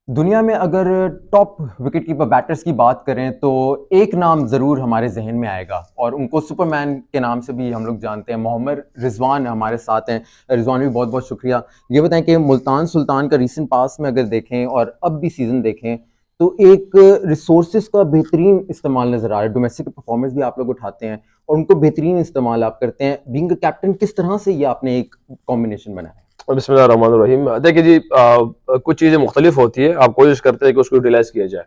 दुनिया में अगर टॉप विकेट कीपर बैटर्स की बात करें तो एक नाम ज़रूर हमारे जहन में आएगा और उनको सुपरमैन के नाम से भी हम लोग जानते हैं। मोहम्मद रिजवान हमारे साथ हैं। रिजवान भी बहुत बहुत शुक्रिया। ये बताएं कि मुल्तान सुल्तान का रीसेंट पास में अगर देखें और अब भी सीज़न देखें तो एक रिसोर्सेज का बेहतरीन इस्तेमाल नज़र आ रहा है। डोमेस्टिक परफॉर्मेंस भी आप लोग उठाते हैं और उनको बेहतरीन इस्तेमाल आप करते हैं। बीइंग अ कैप्टन किस तरह से ये आपने एक कॉम्बिनेशन बनाया? बिस्मिल्लाहिर्रहमानिर्रहीम। देखिए जी, कुछ चीज़ें मुख्तलिफ होती है, आप कोशिश करते हैं कि उसको यूटिलाइज किया जाए,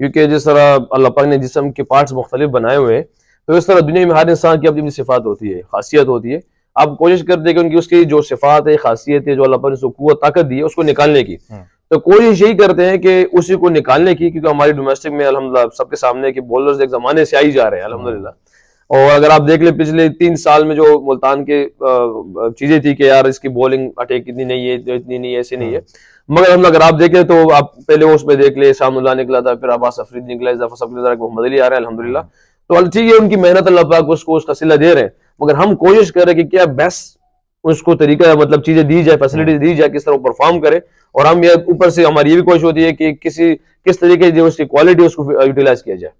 क्योंकि जिस तरह अल्लाह पाक ने जिस्म के पार्ट्स मुख्तलिफ बनाए हुए हैं, तो इस तरह दुनिया में हर इंसान की अपनी अपनी सिफात होती है, खासियत होती है। आप कोशिश करते हैं कि उनकी उसकी जो सिफात है, खासियत है, जो अल्लाह पाक ने उसको कुव्वत ताकत दी है, उसको निकालने की। तो कोशिश यही करते हैं कि उसी को निकालने की, क्योंकि हमारी डोमेस्टिक में अल्हम्दुलिल्लाह सबके सामने कि बॉलर्स एक जमाने से आई जा रहे हैं अल्हम्दुलिल्लाह। और अगर आप देख ले पिछले 3 साल में जो मुल्तान के चीजें थी कि यार इसकी बॉलिंग अटैक इतनी नहीं है, इतनी नहीं है, ऐसी नहीं है, मगर हम अगर आप देखें तो आप पहले उसमें देख ले, शामुल्लाह निकला था, फिर अब्बास अफरीद निकला, इस दफा सबके नजर मोहम्मद अली आ रहा है अल्हम्दुलिल्लाह। तो ठीक है, उनकी मेहनत अल्लाह पाक उसको उसका सिला दे रहे हैं, मगर हम कोशिश कर रहे हैं कि क्या बेस्ट उसको तरीका मतलब चीजें दी जाए, फैसिलिटीज दी जाए, किस तरह परफॉर्म करे। और हम ये ऊपर से हमारी ये भी कोशिश होती है कि किस तरीके जो उसकी क्वालिटी उसको यूटिलाइज किया जाए।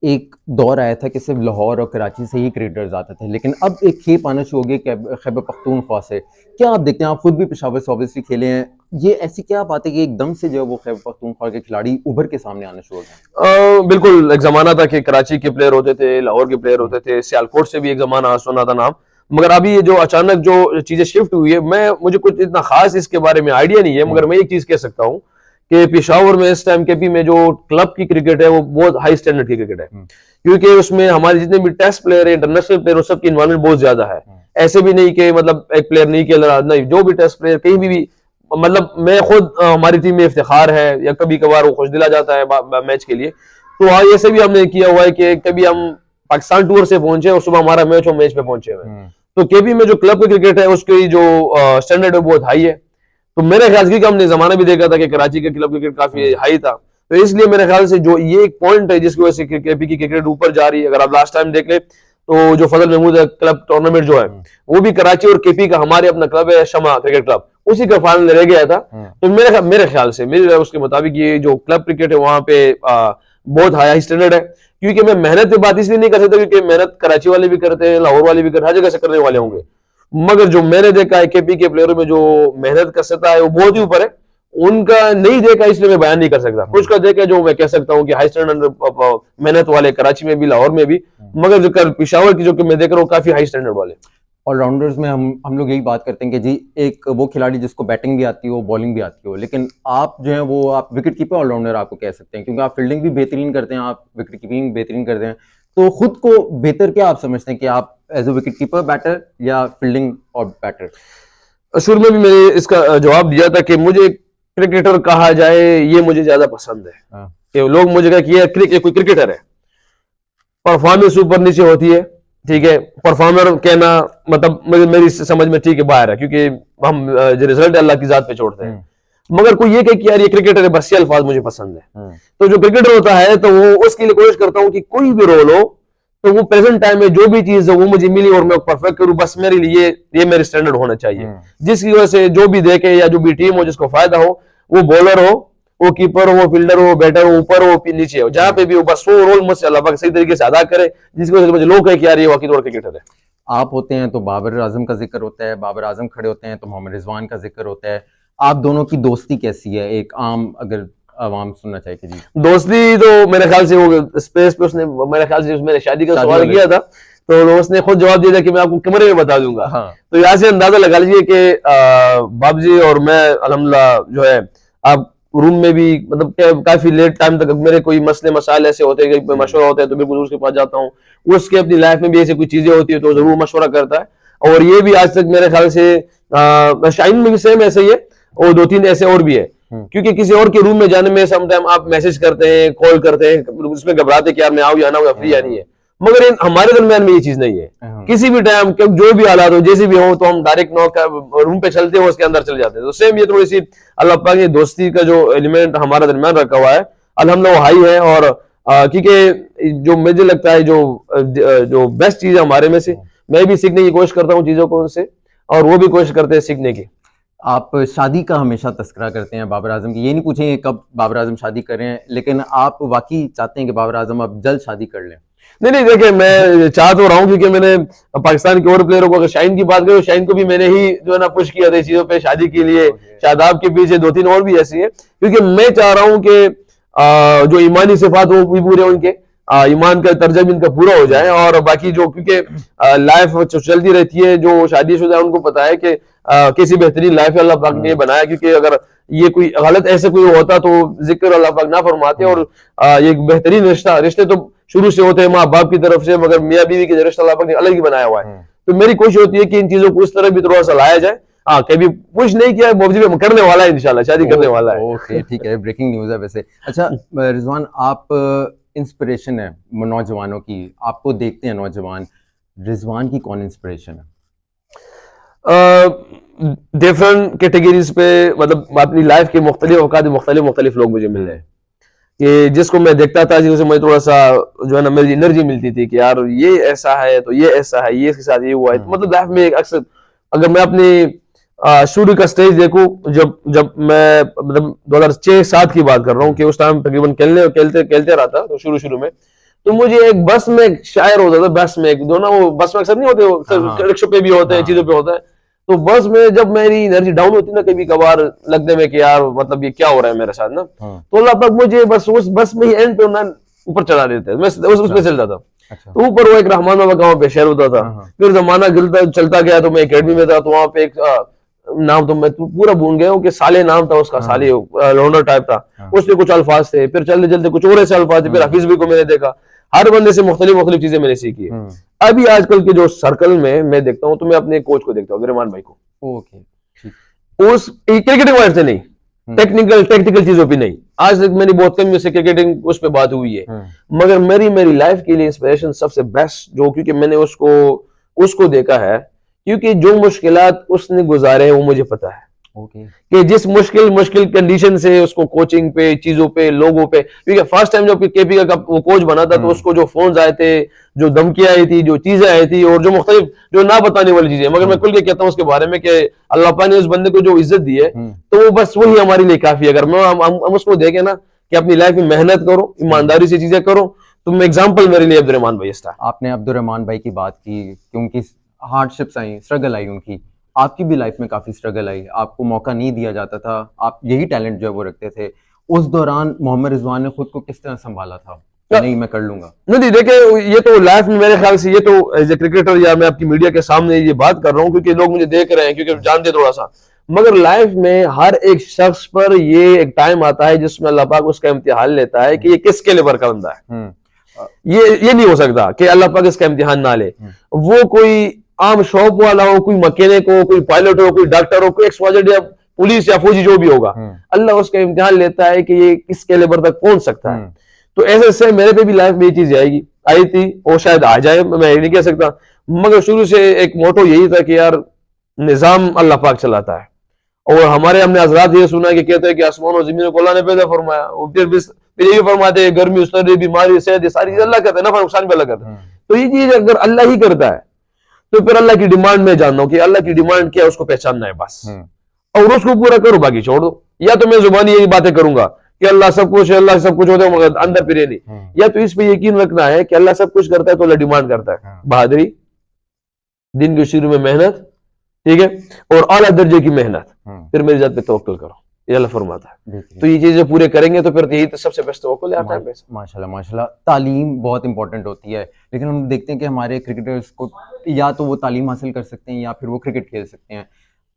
एक दौर आया था कि सिर्फ लाहौर और कराची से ही क्रिकेटर्स आते थे, लेकिन अब एक खेप आना शुरू हो गई खैबर पख्तूनख्वा से। क्या आप देखते हैं, आप खुद भी पेशावर से ऑब्वियसली खेले हैं, ये ऐसी क्या बात है कि एकदम से जो वो खैबर पख्तूनख्वा के खिलाड़ी उभर के सामने आना शुरू हो गए? बिल्कुल, एक जमाना था कि कराची के प्लेयर होते थे, लाहौर के प्लेयर होते थे, सियालकोट से भी एक जमाना सुना था नाम, मगर अभी ये जो अचानक जो चीजें शिफ्ट हुई है, मुझे कुछ इतना खास इसके बारे में आइडिया नहीं है, मगर मैं एक चीज कह सकता हूँ कि पेशावर में इस टाइम केपी में जो क्लब की क्रिकेट है वो बहुत हाई स्टैंडर्ड की क्रिकेट है, क्योंकि उसमें हमारे जितने भी टेस्ट प्लेयर है, इंटरनेशनल प्लेयर, उस सबकी इन्वॉल्वमेंट बहुत ज्यादा है। ऐसे भी नहीं कि मतलब एक प्लेयर नहीं खेल रहा, नहीं, जो भी टेस्ट प्लेयर कहीं भी मतलब मैं खुद हमारी टीम में इफ्तिखार है, या कभी कभार वो खुश दिला जाता है मैच के लिए। तो हाँ, ऐसे भी हमने किया हुआ है कि कभी हम पाकिस्तान टूर से पहुंचे और सुबह हमारा मैच हो, मैच पे पहुंचे हुए। तो केपी में जो क्लब की क्रिकेट है उसकी जो स्टैंडर्ड है बहुत हाई है। तो मेरे ख्याल से हमने जमाना भी देखा था कि कराची के क्लब क्रिकेट काफी हाई था, तो इसलिए मेरे ख्याल से जो ये एक पॉइंट है जिसकी वजह से केपी की क्रिकेट ऊपर जा रही है। अगर आप लास्ट टाइम देख ले तो जो फजल महमूद क्लब टूर्नामेंट जो है वो भी कराची और केपी का हमारे अपना क्लब है शमा क्रिकेट क्लब, उसी का फाइनल रह गया था। तो मेरे ख्याल से मेरे उसके मुताबिक ये जो क्लब क्रिकेट है वहां पे बहुत हाई स्टैंडर्ड है। क्योंकि मैं मेहनत की बात इसलिए नहीं कर सकता क्योंकि मेहनत कराची वाले भी करते हैं, लाहौर वाले भी करते हैं, हर जगह से करने वाले होंगे, मगर जो मैंने देखा है केपी के प्लेयरों में जो मेहनत का सतह है वो बहुत ही ऊपर है। उनका नहीं देखा इसलिए मैं बयान नहीं कर सकता। कुछ का देखा जो मैं कह सकता हूँ कि हाई स्टैंडर्ड मेहनत वाले कराची में भी, लाहौर में भी, मगर जो पेशावर की जो कि मैं देख रहा हूँ काफी हाई स्टैंडर्ड वाले। ऑलराउंडर्स में हम लोग यही बात करते हैं कि जी एक वो खिलाड़ी जिसको बैटिंग भी आती हो, बॉलिंग भी आती हो, लेकिन आप जो है वो आप विकेट कीपर ऑलराउंडर आपको कह सकते हैं, क्योंकि आप फील्डिंग भी बेहतरीन करते हैं, आप विकेट कीपिंग बेहतरीन करते हैं। तो खुद को बेहतर क्या आप समझते हैं कि आप as a wicket keeper batter या फील्डिंग और बैटर? शुरू में भी मैंने इसका जवाब दिया था कि मुझे क्रिकेटर कहा जाए ये मुझे ज्यादा पसंद है। कि लोग मुझे कहा कि ये कोई क्रिकेटर है, परफॉर्मेंस ऊपर नीचे होती है, ठीक है, परफॉर्मर कहना मतलब मेरी समझ में ठीक है बाहर है, क्योंकि हम जो रिजल्ट अल्लाह की जात पे छोड़ते हैं। मगर कोई ये कहे कि यार ये क्रिकेटर है, बस ये अल्फाज मुझे पसंद है। तो जो क्रिकेटर होता है तो वो उसके लिए कोशिश करता हूँ कि कोई भी रोल हो तो वो प्रेजेंट टाइम में जो भी चीज हो वो मुझे मिली और मैं परफेक्ट करूं, बस मेरे लिए ये मेरे स्टैंडर्ड होना चाहिए, जिसकी वजह से जो भी देखे या जो भी टीम हो जिसको फायदा हो, वो बॉलर हो, वो कीपर हो, वो फील्डर हो, बैटर हो, ऊपर हो, नीचे हो, जहां पे भी हो, बस वो रोल मुझसे अल्लाह पाक सही तरीके से अदा करे, जिसकी वजह से मुझे लोग कहे कि यार ये वाकई तौर क्रिकेटर है। आप होते हैं तो बाबर आजम का जिक्र होता है, बाबर आजम खड़े होते हैं तो मोहम्मद रिजवान का जिक्र होता है। आप दोनों की दोस्ती कैसी है, एक आम अगर आवाम सुनना चाहिए कि जी दोस्ती, तो मेरे ख्याल से वो स्पेस पे उसने मेरे ख्याल से मैंने शादी का सवाल किया था तो उसने खुद जवाब दिया था कि मैं आपको कमरे में बता दूंगा। तो यहाँ से अंदाजा लगा लीजिए कि बाप जी और मैं अल्हम्दुलिल्लाह जो है आप रूम में भी मतलब काफी लेट टाइम तक मेरे कोई मसले मसाइल ऐसे होते हैं कि मशवरा होता है तो बिल्कुल उसके पास जाता हूँ। उसके अपनी लाइफ में भी ऐसी कोई चीजें होती है तो जरूर मशवरा करता है। और ये भी आज तक मेरे ख्याल से शाइन में भी सेम ऐसे ही है, और 2-3 ऐसे और भी है, क्योंकि किसी और के रूम में जाने में समटाइम आप मैसेज करते हैं, कॉल करते हैं, उसमें घबराते कि यार मैं आऊँ या ना, फ्री या नहीं है, मगर हमारे दरमियान में ये चीज नहीं है। किसी भी टाइम जो भी हालात हो, जैसे भी हो, तो हम डायरेक्ट नॉक रूम पे चलते हैं, उसके अंदर चले जाते हैं। तो सेम ये थोड़ी सी अल्लाह पाक ने दोस्ती का जो एलिमेंट हमारा दरमियान रखा हुआ है अल्हम्दुलिल्लाह हाई है। और क्योंकि जो मुझे लगता है जो बेस्ट चीज है हमारे में से, मैं भी सीखने की कोशिश करता हूँ चीजों को उनसे, और वो भी कोशिश करते हैं सीखने की। आप शादी का हमेशा तस्करा करते हैं बाबर आजम की, ये नहीं पूछेंगे कब बाबर आजम शादी कर रहे हैं, लेकिन आप वाकई चाहते हैं कि बाबर आजम अब जल्द शादी कर लें? नहीं नहीं, देखिए मैं चाह तो रहा हूँ, क्योंकि मैंने पाकिस्तान के और प्लेयरों को, अगर शाहीन की बात करें, शाहीन को भी मैंने ही जो है ना पुश किया था इस चीजों पे, शादी के लिए। शादाब के पीछे 2-3 और भी ऐसी है, क्योंकि मैं चाह रहा हूँ कि जो ईमानी सिफात वो भी पूरे उनके, ईमान का दर्जा भी इनका पूरा हो जाए, और बाकी जो, क्योंकि लाइफ चलती रहती है, जो शादीशुदा है उनको पता है कि कैसी बेहतरीन लाइफ अल्लाह पाक ने बनाया, क्योंकि अगर ये कोई गलत ऐसे कोई होता तो जिक्र अल्लाह पाक ना फरमाते। और ये एक बेहतरीन रिश्ते तो शुरू से होते हैं माँ बाप की तरफ से, मगर मियाँ बीवी के रिश्ता अल्लाह पाक ने अलग ही बनाया हुआ है। तो मेरी कोशिश होती है कि इन चीजों को उस तरह भी थोड़ा सा लाया जाए। हाँ, कभी कुछ नहीं किया, मुझे करने वाला है, इंशाल्लाह शादी करने वाला है। ओके, ठीक है, ब्रेकिंग न्यूज़ है वैसे। अच्छा रिजवान, आप इंस्पिरेशन है नौजवानों की, आपको देखते हैं नौजवान, रिजवान की कौन इंस्पिरेशन है? डिफरेंट कैटेगरीज पे, मतलब अपनी लाइफ के मुख्तलिफ लोग मुझे मिल रहे हैं, कि जिसको मैं देखता था, जिससे मुझे थोड़ा सा जो है ना मेरी एनर्जी मिलती थी कि यार ये ऐसा है तो ये ऐसा है, ये इसके साथ ये हुआ है। तो मतलब लाइफ में अक्सर, अगर मैं अपनी शुरू का स्टेज देखूं, जब मैं मतलब 2006-07 की बात कर रहा हूँ, कि उस टाइम तकरीबन खेलते रहा था, तो शुरू में तो मुझे एक बस में एक शायर होता था, बस में एक दो ना, वो बस में अक्सर नहीं होते, रिक्शे पे भी होते हैं, चीजों पे होता है। तो बस में जब मेरी एनर्जी डाउन होती ना, कभी कभार लगने में कि यार मतलब ये क्या हो रहा है मेरे साथ ना, तो अल्लाह पाक मुझे बस उस बस में ही एंड पे ना ऊपर चढ़ा देते, मैं उस पे चलता था। तो ऊपर वो एक रहमान बाबा का वहाँ पे शेर होता था। फिर जमाना चलता गया, तो मैं अकेडमी में था, तो वहाँ पे एक नाम तो मैं पूरा भूल गया हूँ कि साले नाम था उसका, साले लोनर टाइप था, उसमें कुछ अल्फाज थे, फिर चलते चलते कुछ और ऐसे अल्फाज थे, फिर हफीज भी को मैंने देखा, हर बंदे से मुख्तलिफ चीजें मैंने सीखी है। अभी आजकल के जो सर्कल में मैं देखता हूँ, तो मैं अपने कोच को देखता हूँ, रहमान भाई को। ओके, उस क्रिकेटिंग वाइड से नहीं, टेक्निकल चीजों पे नहीं, आज तक मेरी बहुत कम से क्रिकेटिंग उस पे बात हुई है, मगर मेरी लाइफ के लिए इंस्पिरेशन सबसे बेस्ट जो, क्योंकि मैंने उसको देखा है, क्योंकि जो मुश्किलात उसने गुजारे हैं वो मुझे पता है। कि जिस मुश्किल कंडीशन से उसको कोचिंग पे, चीजों पे, लोगों पे, क्योंकि फर्स्ट टाइम जब केपी का वो कोच बना था, तो उसको जो फोन आए थे, जो धमकियां आई थी, जो चीजें आई थी, और जो मुख्तलिफ जो ना बताने वाली चीजें, मगर मैं खुल के कहता हूँ उसके बारे में कि अल्लाह पाक ने उस बंदे को जो इज्जत दी है, तो वो बस वही हमारे लिए काफी है। अगर हम उसको देखें ना कि अपनी लाइफ में मेहनत करो, ईमानदारी से चीजें करो, तो मैं एग्जाम्पल मेरे लिए अब्दुर्रहमान भाई था। आपने अब्दुर्रहमान भाई की बात की, क्योंकि हार्डशिप्स आई, स्ट्रगल आई उनकी, आपकी भी लाइफ में काफी स्ट्रगल आई, आपको मौका नहीं दिया जाता था, आप यही टैलेंट जो है वो रखते थे। उस दौरान मोहम्मद रिजवान ने खुद को किस तरह संभाला था? नहीं, मैं कर लूंगा। नहीं देखिए, ये तो लाइफ में मेरे ख्याल से, ये तो एज ए क्रिकेटर, या मैं आपकी मीडिया के सामने ये बात कर रहा हूँ क्योंकि लोग मुझे देख रहे हैं, क्योंकि जानते थोड़ा सा, मगर लाइफ में हर एक शख्स पर ये एक टाइम आता है जिसमें अल्लाह पाक उसका इम्तिहान लेता है कि ये किसके लेवल का बंदा है। ये नहीं हो सकता कि अल्लाह पाक इसका इम्तिहान ना ले। वो कोई आम शॉप वाला हो, कोई मैकेनिक हो, कोई पायलट हो, कोई डॉक्टर हो, कोई एक्सवाइजेड या पुलिस या फौजी जो भी होगा, अल्लाह उसका इम्तिहान लेता है कि ये किस कैलिबर तक पहुंच सकता है। तो ऐसे से मेरे पे भी लाइफ में ये चीज आई थी, और शायद आ जाए, मैं नहीं कह सकता, मगर शुरू से एक मोटो यही था कि यार निजाम अल्लाह पाक चलाता है। और हमने हजरात ये सुना कि कहते हैं कि आसमान और जमीन को अल्लाह ने पैदा फरमाया, और फिर ये फरमाते हैं गर्मी, उस्तरी, बीमारी, सेहत, सारी चीज अल्लाह करता है, नफा नुकसान भी अल्लाह करता है। तो ये चीज अगर अल्लाह ही करता है, तो फिर अल्लाह की डिमांड में जानना हूं कि अल्लाह की डिमांड क्या है, उसको पहचानना है बस, और उसको पूरा करो, बाकी छोड़ दो। या तो मैं जुबानी यही बातें करूंगा कि अल्लाह सब कुछ है, अल्लाह सब कुछ होता है, मगर अंदर फिर नहीं, या तो इस पे यकीन रखना है कि अल्लाह सब कुछ करता है तो अल्लाह डिमांड करता है, बहादुरी, दिन के शुरू में मेहनत, ठीक है, और आला दर्जे की मेहनत, फिर मेरी जात पे तवक्कुल करो, ये अल्लाह फरमाता है। तो ये चीजें पूरे करेंगे तो फिर यही तो सबसे बेस्ट तवक्कुल है। माशाल्लाह माशाल्लाह, तालीम बहुत इंपॉर्टेंट होती है, लेकिन हम देखते हैं कि हमारे क्रिकेटर्स को या तो वो तालीम हासिल कर सकते हैं या फिर वो क्रिकेट खेल सकते हैं।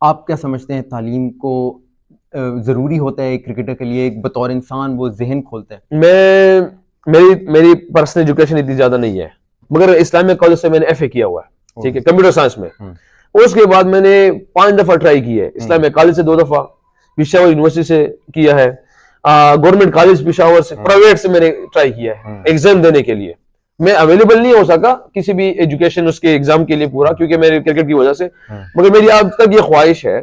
आप क्या समझते हैं, तालीम को ज़रूरी होता है एक क्रिकेटर के लिए, एक बतौर इंसान वो जहन खोलता है? मेरी पर्सनल एजुकेशन इतनी ज्यादा नहीं है, मगर इस्लामिक कॉलेज से मैंने FA किया हुआ है, ठीक है, कंप्यूटर साइंस में। उसके बाद मैंने 5 दफा ट्राई की है, इस्लामिक कॉलेज से 2 दफा, पिशावर यूनिवर्सिटी से किया है, गवर्नमेंट कॉलेज पिशावर से, प्राइवेट से मैंने ट्राई किया है एग्जाम देने के लिए। मैं अवेलेबल नहीं हो सका किसी भी एजुकेशन उसके एग्जाम के लिए पूरा, क्योंकि मेरे क्रिकेट की वजह से, मगर मेरी आज तक ये ख्वाहिश है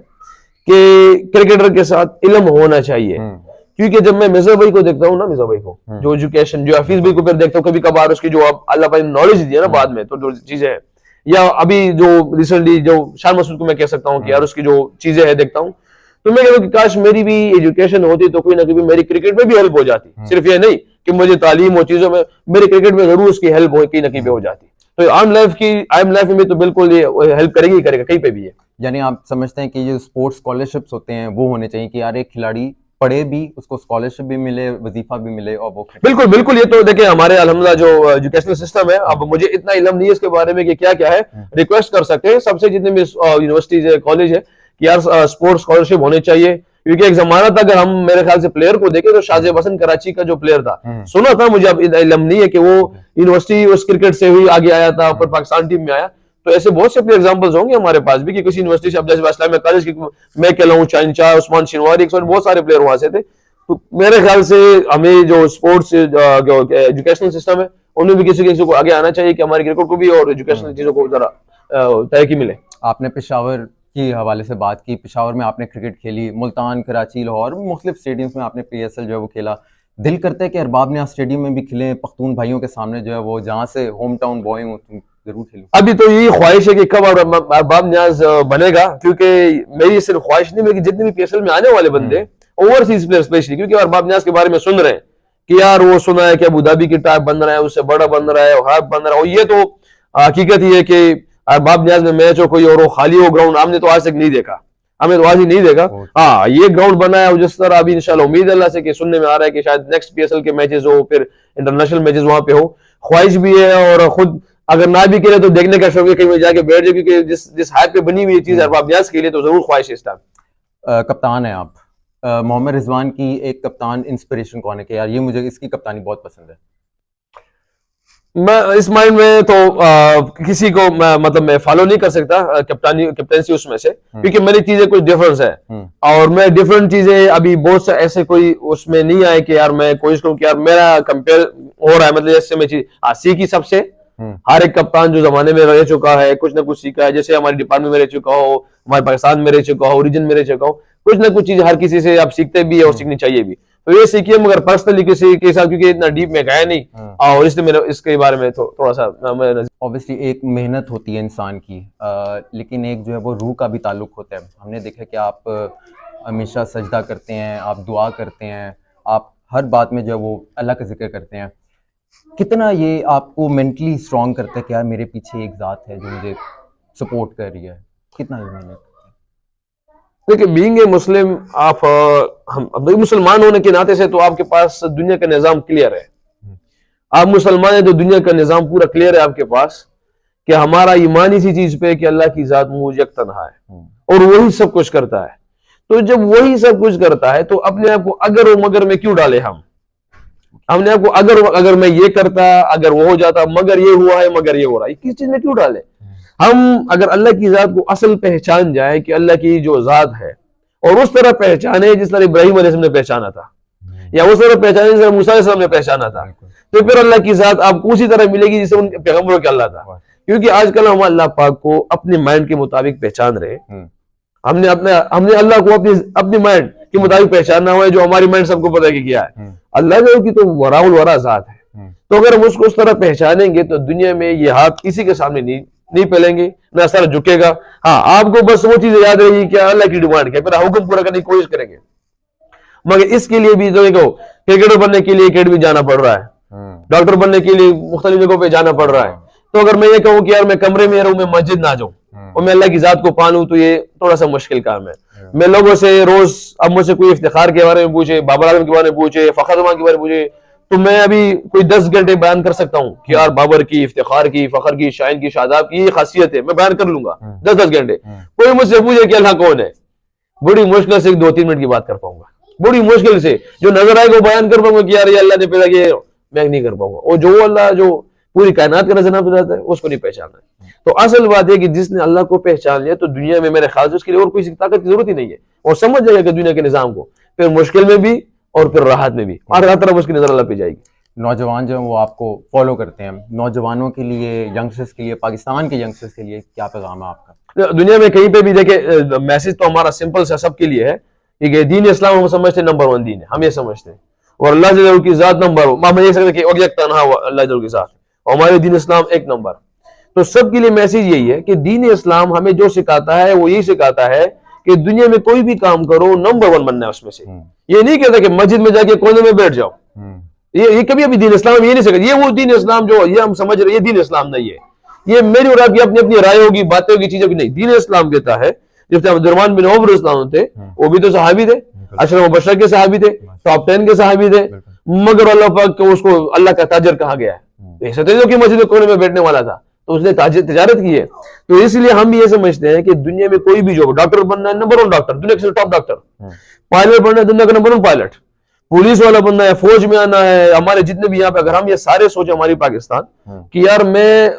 कि क्रिकेटर के साथ इल्म होना चाहिए। क्योंकि जब मैं मिर्जा भाई को देखता हूँ ना, मिर्जा भाई को जो एजुकेशन, जो हफीज भाई को फिर देखता हूँ कभी कभार, उसकी जो अल्लाह भाई ने नॉलेज दी है ना बाद में, तो जो चीजें या अभी जो रिसेंटली जो शान मसूद को मैं कह सकता हूँ कि यार उसकी जो चीजें है देखता हूँ, तो मैं कहता हूँ कि काश मेरी भी एजुकेशन होती तो कोई ना कोई मेरी क्रिकेट में भी हेल्प हो जाती। सिर्फ ये नहीं कि मुझे तालीम और चीजों में, मेरी क्रिकेट में जरूर उसकी हेल्प हो कहीं ना कहीं पे हो जाती। तो आम लाइफ में तो बिल्कुल ये हेल्प करेगी ही करेगा, कहीं पे भी है। यानी आप समझते हैं कि जो स्पोर्ट्स स्कॉलरशिप्स होते हैं वो होने चाहिए कि यार एक खिलाड़ी पढ़े भी, उसको स्कॉलरशिप भी मिले, वजीफा भी मिले और वो बिल्कुल बिल्कुल। ये तो देखिए हमारे अल्हम्दुलिल्लाह जो एजुकेशनल सिस्टम है, अब मुझे इतना इल्म नहीं है इसके बारे में कि क्या क्या है, रिक्वेस्ट कर सकते हैं सबसे जितने भी यूनिवर्सिटीज है, कॉलेज है, कि यार स्पोर्ट्स स्कॉलरशिप होने चाहिए। क्योंकि एक जमाना था, अगर हम मेरे ख्याल से प्लेयर को देखें तो शाहजेब हसन कराची का जो प्लेयर था, सुना था मुझे, अब इल्म नहीं है कि वो यूनिवर्सिटी उस क्रिकेट से हुई आगे आया था, फिर पाकिस्तान टीम में आया। तो ऐसे बहुत से एग्जांपल्स होंगे हमारे पास भी कि किसी यूनिवर्सिटी से, अब जैसे इस्लामिया कॉलेज की मैं कहलाऊं, चांचा, उस्मान शिनवारी, बहुत सारे प्लेयर वहां से थे। तो मेरे ख्याल से हमें जो स्पोर्ट्स एजुकेशनल सिस्टम है, उनमें भी किसी किसी को आगे आना चाहिए कि हमारी क्रिकेट को भी और एजुकेशनल चीजों को जरा तरक्की मिले। आपने पेशावर के हवाले से बात की, पेशावर में आपने क्रिकेट खेली, मुल्तान, कराची, लाहौर, मुख्तलिफ स्टेडियम्स में आपने PSL जो है वो खेला। दिल करता है कि अरबाब न्याज स्टेडियम में भी खेलें, पख्तून भाइयों के सामने जो है वो, जहाँ से होम टाउन बॉय हूँ, तुम जरूर खेलो। अभी तो यही ख्वाहिश है कि कब अरबाब न्याज बनेगा, क्योंकि मेरी सिर्फ ख्वाहिश नहीं, बल्कि जितने भी PSL में आने वाले बंदे, ओवरसीज प्लेयर स्पेशली, क्योंकि अरबाब न्याज के बारे में सुन रहे हैं कि यार वो सुना है कि अबू धाबी की टाइप बन रहा है, उससे बड़ा बन रहा है, हाफ बन रहा है। और ये तो हकीकत ही है कि अरबाब न्याज में मैच हो कोई और वो खाली हो ग्राउंड, हमने तो आज तक नहीं देखा, हमें तो आज ही नहीं देखा। हाँ, ये ग्राउंड बना है जिस तरह अभी इंशाल्लाह उम्मीद अल्लाह से कि सुनने में आ रहा है कि शायद नेक्स्ट PSL के मैचेस हो, फिर इंटरनेशनल मैचेस वहां पे हो। ख्वाहिश भी है, और खुद अगर ना भी खेले तो देखने का शौक है, कहीं में जाके बैठ जाए, क्योंकि जिस हाइप पे बनी हुई चीज अरबाब न्याज के लिए, तो जरूर ख्वाहिश है इस टाइम। कप्तान है आप, मोहम्मद रिजवान की एक कप्तान इंस्पिरेशन कौन है कि यार ये मुझे इसकी कप्तानी बहुत पसंद है? मैं इस माइंड में तो किसी को मतलब मैं फॉलो नहीं कर सकता कैप्टनसी उसमें से, क्योंकि मेरी चीजें कुछ डिफरेंस है, और मैं डिफरेंट चीजें अभी बहुत से ऐसे कोई उसमें नहीं आए कि यार मैं कोशिश करूं कि यार मेरा कंपेयर हो रहा है, मतलब जैसे मैं चीज सीखी सबसे। हर एक कप्तान जो जमाने में रह चुका है कुछ ना कुछ सीखा है, जैसे हमारे डिपार्टमेंट में रह चुका हो, हमारे पाकिस्तान में रह चुका हो, रीजन में रह चुका हो, कुछ ना कुछ चीज हर किसी से आप सीखते भी है और सीखनी चाहिए भी। तो ये सीखिए, मगर पर्सनली किसी के साथ क्योंकि इतना डीप में गया नहीं, और इसलिए मेरे इसके बारे में थोड़ा सा ऑब्वियसली एक मेहनत होती है इंसान की, लेकिन एक जो है वो रूह का भी ताल्लुक होता है। हमने देखा कि आप हमेशा सजदा करते हैं, आप दुआ करते हैं, आप हर बात में जो है वो अल्लाह का जिक्र करते हैं। कितना ये आपको मेंटली स्ट्रांग करता है कि यार मेरे पीछे एक ज़ात है जो मुझे सपोर्ट कर रही है? कितना ये मेहनत? देखिए, बीइंग ए मुस्लिम, आप हम मुसलमान होने के नाते से तो आपके पास दुनिया का निजाम क्लियर है। आप मुसलमान हैं तो दुनिया का निजाम पूरा क्लियर है आपके पास, कि हमारा ईमान इसी चीज पे कि अल्लाह की जात मुझ एक तन्हा है और वही सब कुछ करता है। तो जब वही सब कुछ करता है तो अपने आप को अगर और मगर में क्यों डाले हमने आपको अगर मैं ये करता, अगर वो हो जाता, मगर ये हुआ है, मगर ये हो रहा है, किस चीज में क्यों डाले हम? अगर अल्लाह की जात को असल पहचान जाए कि अल्लाह की जो जात है, और उस तरह पहचाने जिस तरह इब्राहिम अलैहिस्सलाम ने पहचाना था, या उस तरह पहचाने जिस तरह मूसा अलैहिस्सलाम ने पहचाना था, तो फिर अल्लाह की जात आपको उसी तरह मिलेगी जिससे उन पैगंबरों का अल्लाह था। क्योंकि आजकल हम अल्लाह पाक को अपने माइंड के मुताबिक पहचान रहे, हमने अल्लाह को अपने माइंड के मुताबिक पहचानना हुआ है, जो हमारी माइंड सबको पता है कि क्या है। अल्लाह जो की तो वराउल वरा जात है, तो अगर हम उसको उस तरह पहचानेंगे तो दुनिया में ये हाथ किसी के सामने नहीं फैलेंगे, ना सर झुकेगा। हाँ, आपको बस वो चीजें याद रहेगी कि अल्लाह की डिमांड क्या, फिर हुक्म पूरा करने की कोशिश करेंगे। मगर इसके लिए भी देखो, क्रिकेटर बनने के लिए एकेडमी जाना पड़ रहा है, डॉक्टर बनने के लिए मुख्तलिफ जगहों पे जाना पड़ रहा है। तो अगर मैं ये कहूँ कि यार मैं कमरे में रहूं, मैं मस्जिद ना जाऊं और मैं अल्लाह की जात को पालूं, तो ये थोड़ा सा मुश्किल काम है। मैं लोगों से रोज, अब मुझसे कोई इफ्तिखार के बारे में पूछे, बाबर आजम के बारे में पूछे, फखर जमान के बारे में पूछे, तो मैं अभी कोई 10 घंटे बयान कर सकता हूँ कि यार बाबर की, इफ्तिखार की, फखर की, शाहीन की, शादाब की ये खासियत है, मैं बयान कर लूंगा 10 घंटे। कोई मुझसे पूछे कि अल्लाह कौन है, बड़ी मुश्किल से 2-3 मिनट की बात कर पाऊंगा, बड़ी मुश्किल से जो नजर आएगा वो बयान कर पाऊंगा कि यार ये अल्लाह ने पैदा किया, मैं नहीं कर पाऊंगा। और जो अल्लाह जो पूरी कायनात का नजर आता है उसको नहीं पहचानना है। तो असल बात है कि जिसने अल्लाह को पहचान लिया तो दुनिया में मेरे ख्याल से उसके लिए और कोई ताकत की जरूरत ही नहीं है, और समझ जाएगा कि दुनिया के निजाम को, फिर मुश्किल में भी और फिर राहत में भी, और हर तरफ उसकी नजर अल्लाह पे जाएगी। नौजवान जो है वो आपको फॉलो करते हैं, नौजवानों के लिए, यंगस्टर्स के लिए, पाकिस्तान के यंगस्टर्स के लिए क्या पैगाम है आपका? दुनिया में कहीं पे भी देखे, मैसेज तो हमारा सिंपल सा सबके लिए है कि दीन इस्लाम हम समझते नंबर 1 दीन है, हम ये समझते हैं, और अल्लाह जल्ल की जात नंबर, हम ये सकते कि तन्हा अल्लाह जल्ल की जात, और हमारे दीन इस्लाम एक नंबर। तो सबके लिए मैसेज यही है कि दीन इस्लाम हमें जो सिखाता है वो यही सिखाता है कि दुनिया में कोई भी काम करो नंबर 1 बनना है उसमें से। ये नहीं कहता कि मस्जिद में जाके कोने में बैठ जाओ, ये कभी अभी दीन इस्लाम ये नहीं सकता। ये वो दीन इस्लाम जो ये हम समझ रहे, ये दीन इस्लाम नहीं है। ये मेरी और आपकी अपनी अपनी राय होगी, बातें होगी, चीजें नहीं। दीन इस्लाम कहता है, जब अब्दुर्रहमान बिन औफ रज़ियल्लाहु थे, वो भी तो सहाबी थे, अशरा मुबश्शर के सहाबी थे, टॉप 10 के सहाबी थे, मगर अल्लाह पाक को उसको अल्लाह का ताजर कहा गया है। ऐसा तो कि मस्जिद कोने में बैठने वाला था, तो उसने तिजारत की है। तो इसलिए हम भी ये समझते हैं कि दुनिया में कोई भी जॉब, डॉक्टर बनना है नंबर 1 डॉक्टर, दुनिया के टॉप डॉक्टर, पायलट बनना है दुनिया का नंबर 1 पायलट, पुलिस वाला बनना है, फौज में आना है, हमारे जितने भी यहाँ पे, अगर हम ये सारे सोचे हमारी पाकिस्तान कि यार मैं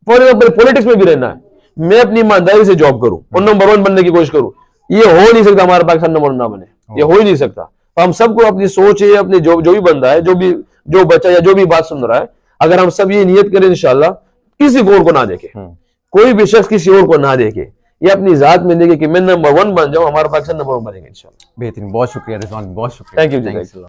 फॉर एग्जाम्पल पॉलिटिक्स में भी रहना है, मैं अपनी ईमानदारी से जॉब करूं और नंबर 1 बनने की कोशिश करूं, ये हो नहीं सकता। हमारा पाकिस्तान नंबर 1 ना बने, ये हो ही नहीं सकता। तो हम सबको अपनी सोच है, अपनी जो भी बंदा है, जो बच्चा या जो भी बात सुन रहा है, अगर हम सब ये नियत करें इंशाल्लाह, किसी और को ना देखे, कोई भी शख्स किसी और को ना देखे, ये अपनी जात में देखे कि मैं नंबर 1 बन जाऊं, हमारा पाकिस्तान नंबर 1 बनेगा इंशाल्लाह। बेहतरीन, बहुत शुक्रिया रिजवान, बहुत शुक्रिया, थैंक यू।